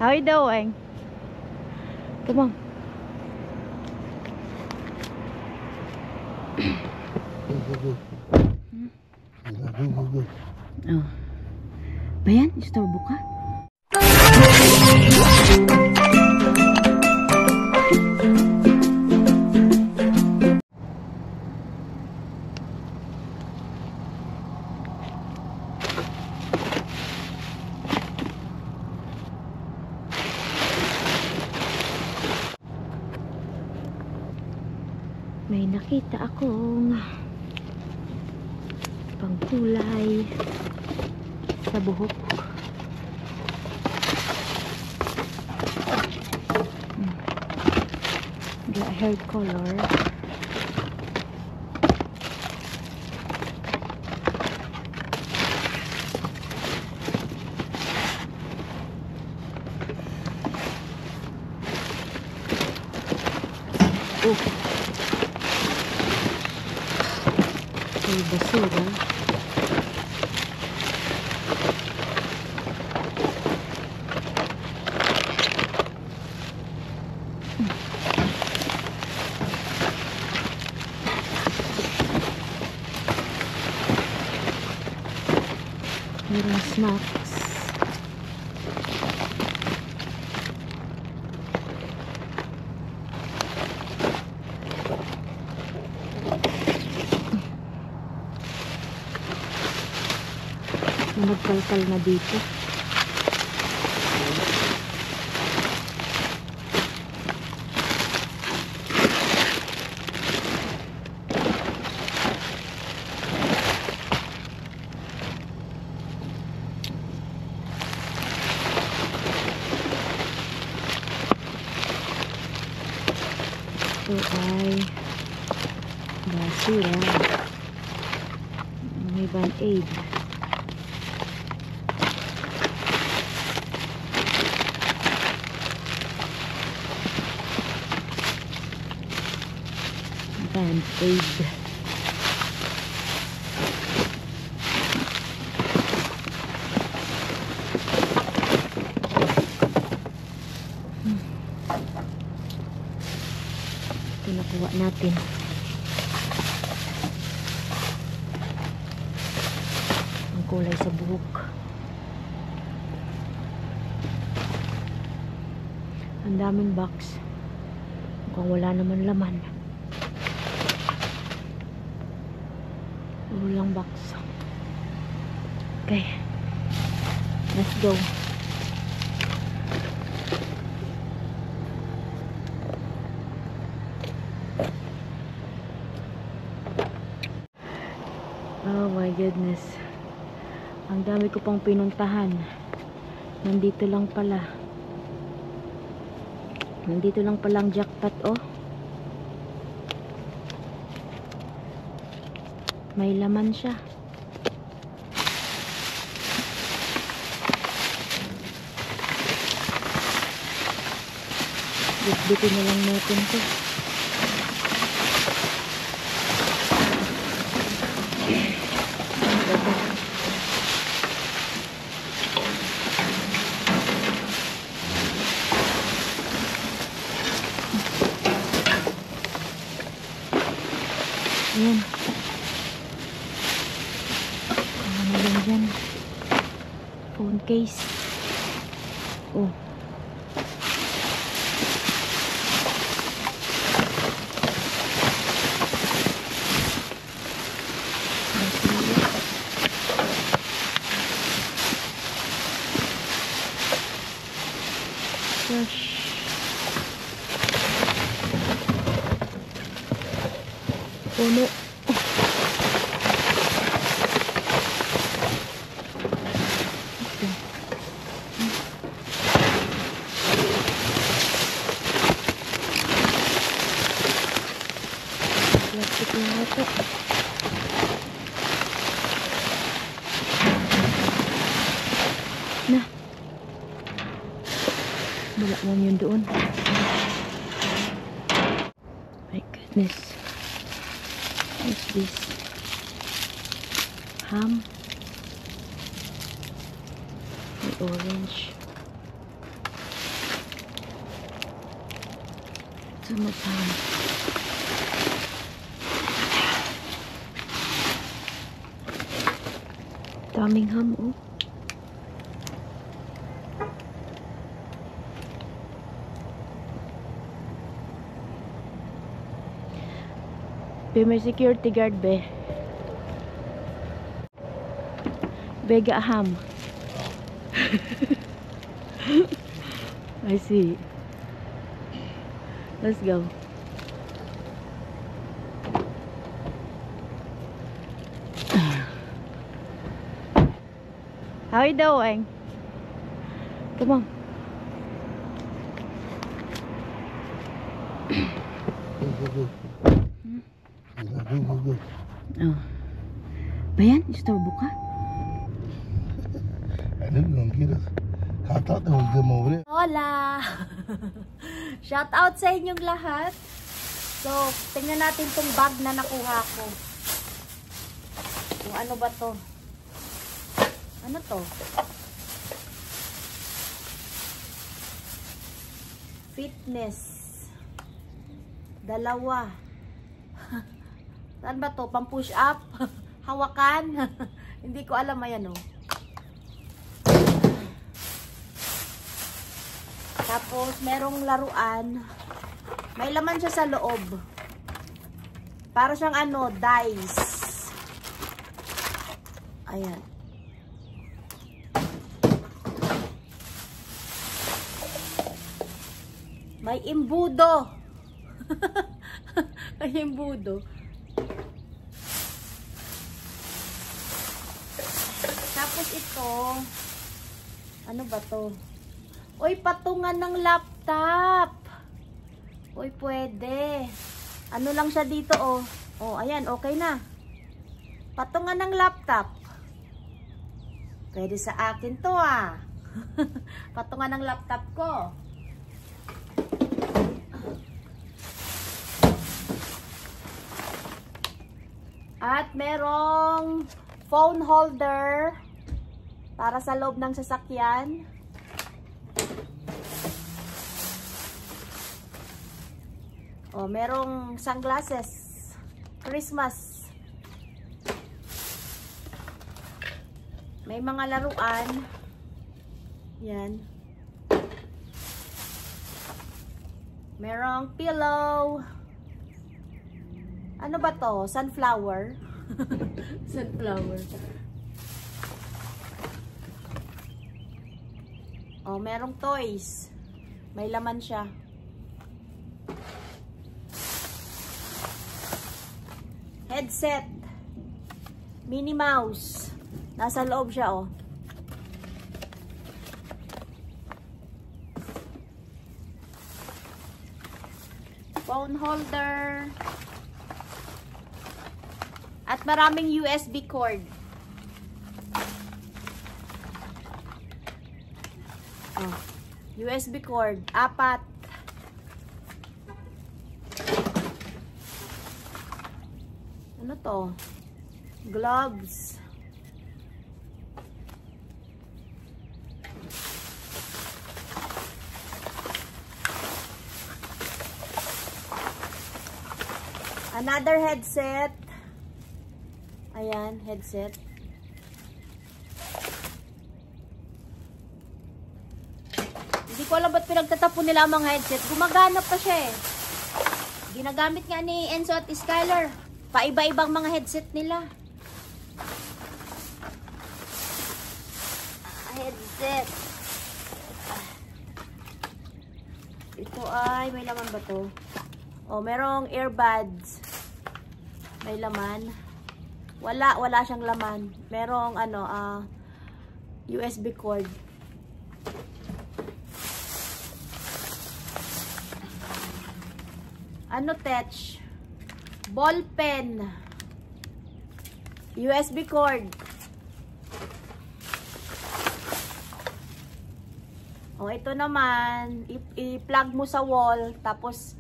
How are you doing? Come on. Oh. Bayan, istorbo ka? May nakita akong pangkulay sa buhok. The hair color. Oh. May basura. Merong snacks. Nagkalkal na dito. Ito ay basura. May band-aid. Band-aid. Ito nakuha natin. Ang kulay sa buhok. Ang daming box. Mukhang wala naman laman. Ulang box. Okay. Let's go. Oh my goodness. Ang dami ko pang pinuntahan. Nandito lang pala. Nandito lang palang jackpot, oh. May laman siya. Bitbitin na lang natin to. Ayan. Ano lang dyan? Phone case. Oh. Brush. Puno. Plastic na ito. Na. Wala lang yun doon. My goodness. What's this? Ham. May orange. Sumatan. Daming ham, oh. Be, may security guard, be. Bega ham. I see. Let's go. How are you doing? Come on. Oh. Bayan, istorbo ka? I knew you were gonna get us. I thought there was them over there. Hola! Shout out sa inyong lahat. So, tingnan natin tong bag na nakuha ko. Yung ano ba to? Ano to? Fitness. Dalawa. Saan ba to? Pang push up? Hawakan? Hindi ko alam, ayan oh. Tapos, merong laruan. May laman siya sa loob. Para siyang ano, dice. Ayan. May imbudo. May imbudo. Tapos ito, ano ba to? Uy, patungan ng laptop. Uy, pwede. Ano lang siya dito, oh. Oh, ayan, okay na. Patungan ng laptop. Pwede sa akin to, ah. Patungan ng laptop ko. At merong phone holder para sa loob ng sasakyan. Oh, merong sunglasses. Christmas. May mga laruan. Yan. Merong pillow. Ano ba to? Sunflower. Sunflower. Oh, merong toys. May laman siya. Headset. Minnie Mouse. Nasa loob siya, oh. Phone holder. At maraming USB cord. Oh, USB cord. 4. Ano to? Gloves. Another headset. Ayan, headset. Hindi ko alam ba't pinagtatapon nila ang mga headset. Gumagana pa siya eh. Ginagamit nga ni Enzo at Skylar. Paiba-ibang mga headset nila. Headset. Ito ay, may laman ba to? Oh, merong earbuds. May laman. Wala siyang laman. Merong ano, USB cord. Ano touch? Ball pen. USB cord. Oh, ito naman, i-plug mo sa wall, tapos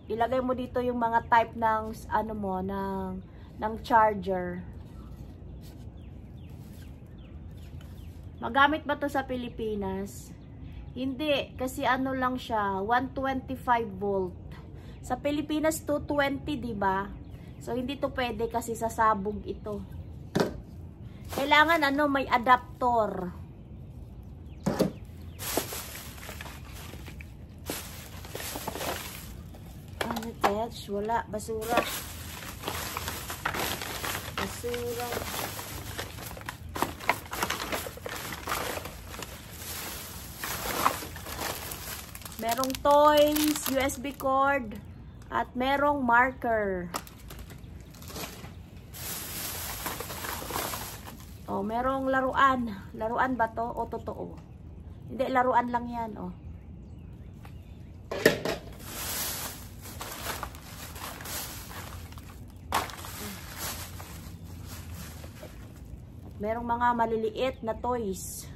ilagay mo dito yung mga type ng ano mo ng charger. Magamit ba to sa Pilipinas? Hindi, kasi ano lang siya, 125 volt. Sa Pilipinas 220, 'di ba? So hindi to pwede kasi sasabog ito. Kailangan ano, may adapter. Ano, Tets? Wala, basura. Basura. Merong toys, USB cord, at merong marker. Oh, merong laruan. Laruan ba to o totoo? Hindi, laruan lang yan, oh. At merong mga maliliit na toys.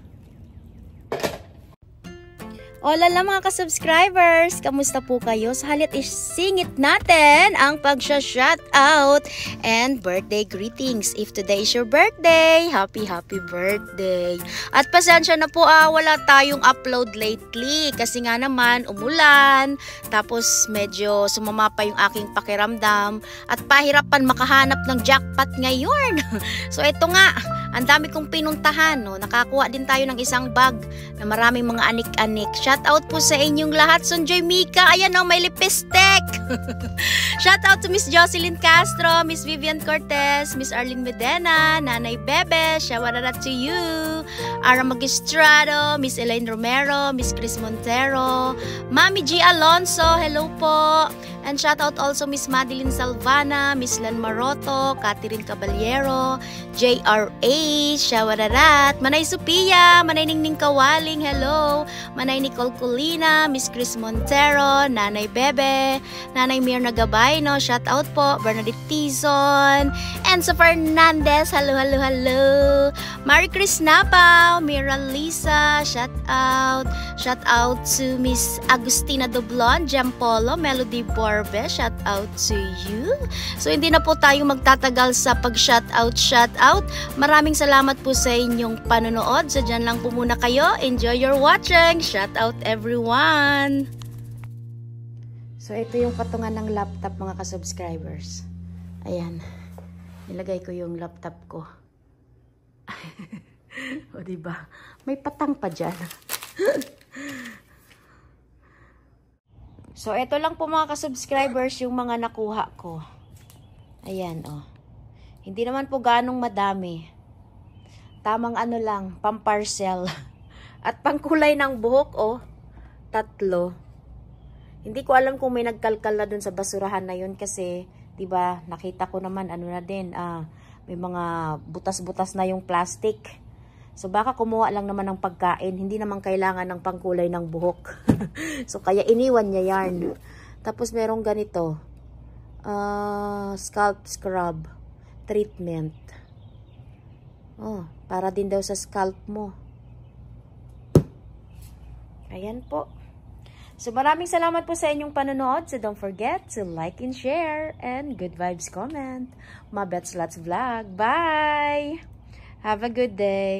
Hola mga ka-subscribers! Kamusta po kayo? Sa halit isingit natin ang pag-shoutout and birthday greetings. If today is your birthday, happy birthday! At pasensya na po wala tayong upload lately kasi nga naman umulan, tapos medyo sumama pa yung aking pakiramdam at pahirapan makahanap ng jackpot ngayon. So ito nga, ang dami kong pinuntahan, no? Nakakuha din tayo ng isang bag na maraming mga anik-anik. Shout out po sa inyong lahat. Sunjoy Mika, ayan o, may lipstick. Shout out to Miss Jocelyn Castro, Miss Vivian Cortez, Miss Arlene Medena, Nanay Bebe, shawarara to you. Ara Magistrado, Miss Elaine Romero, Miss Chris Montero, Mami G Alonso, hello po. And shout out also Miss Madeline Salvana, Miss Lan Maroto, Catherine Caballero, JRA, Shawararat, Manay Sophia, Manay Ningning Kawaling, hello, Manay Nicole Colina, Miss Chris Montero, Nanay Bebe, Nanay Mirna Gabayno, shout out po, Bernadette Tizon, Enzo Fernandez, hello, hello, hello, Mary Chris Napao, Mira Lisa, shout out to Miss Agustina Doblon, Jampolo, Melody Borbe, shout out to you. So hindi na po tayo magtatagal sa pag-shout out. Maraming salamat po sa inyong panonood. So dyan lang po muna kayo. Enjoy your watching. Shout out everyone. So ito yung patungan ng laptop mga ka-subscribers. Ayan. Nilagay ko yung laptop ko. O diba? May patang pa dyan. So, ito lang po mga ka-subscribers yung mga nakuha ko. Ayan, oh. Hindi naman po ganong madami. Tamang ano lang, pamparcel. At pangkulay ng buhok, oh. 3. Hindi ko alam kung may nagkalkal na dun sa basurahan na yun kasi, diba, nakita ko naman, ano na din, may mga butas-butas na yung plastic. So, baka kumuha lang naman ng pagkain. Hindi naman kailangan ng pangkulay ng buhok. So, kaya iniwan niya yarn. Tapos, merong ganito. Scalp scrub treatment. Oh, para din daw sa scalp mo. Ayan po. So, maraming salamat po sa inyong panonood. So, don't forget to like and share. And good vibes comment. Mabets Lots Vlog. Bye! Have a good day.